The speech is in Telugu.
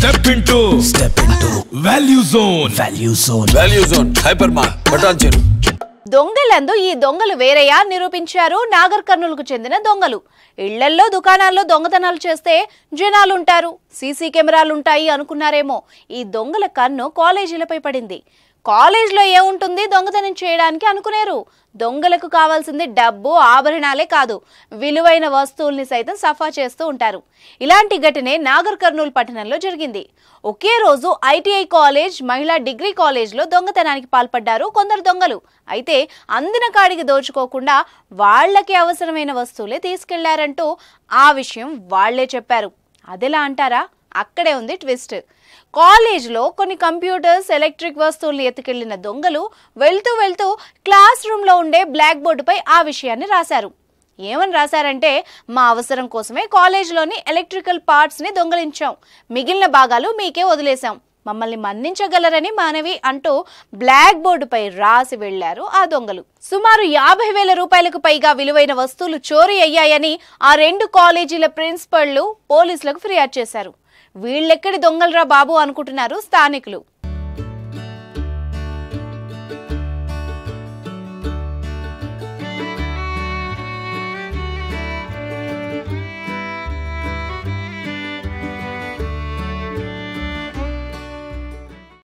Step into Value Zone Hypermart Patancheru. దొంగలందు ఈ దొంగలు వేరేయా నిరూపించారు నాగర్ కర్నూలుకు చెందిన దొంగలు. ఇళ్లల్లో దుకాణాల్లో దొంగతనాలు చేస్తే జనాలుంటారు, సీసీ కెమెరాలుంటాయి అనుకున్నారేమో. ఈ దొంగల కన్ను కాలేజీలపై పడింది. కాలేజీలో ఏముంటుంది దొంగతనం చేయడానికి అనుకునేరు. దొంగలకు కావాల్సింది డబ్బు, ఆభరణాలే కాదు, విలువైన వస్తువుల్ని సైతం సఫా చేస్తూ ఉంటారు. ఇలాంటి ఘటనే నాగర్ కర్నూలు పట్టణంలో జరిగింది. ఒకే రోజు ఐటీఐ కాలేజ్, మహిళా డిగ్రీ కాలేజ్లో దొంగతనానికి పాల్పడ్డారు కొందరు దొంగలు. అయితే అందిన కాడికి దోచుకోకుండా వాళ్లకి అవసరమైన వస్తువులే తీసుకెళ్లారంటూ ఆ విషయం వాళ్లే చెప్పారు. అదెలా అంటారా? అక్కడే ఉంది ట్విస్ట్. కాలేజ్లో కొన్ని కంప్యూటర్స్, ఎలక్ట్రిక్ వస్తువుల్ని ఎత్తుకెళ్లిన దొంగలు వెళ్తూ క్లాస్ రూమ్లో ఉండే బ్లాక్ బోర్డుపై ఆ విషయాన్ని రాశారు. ఏమని రాశారంటే, మా అవసరం కోసమే కాలేజ్లోని ఎలక్ట్రికల్ పార్ట్స్ని దొంగలించాం, మిగిలిన భాగాలు మీకే వదిలేశాం, మమ్మల్ని మన్నించగలరని మనవి అంటూ బ్లాక్ బోర్డుపై రాసి వెళ్లారు ఆ దొంగలు. సుమారు 50,000 రూపాయలకు పైగా విలువైన వస్తువులు చోరీ అయ్యాయని ఆ 2 కాలేజీల ప్రిన్సిపళ్లు పోలీసులకు ఫిర్యాదు చేశారు. వీళ్ళెక్కడి దొంగలరా బాబు అనుకుంటున్నారు స్థానికులు.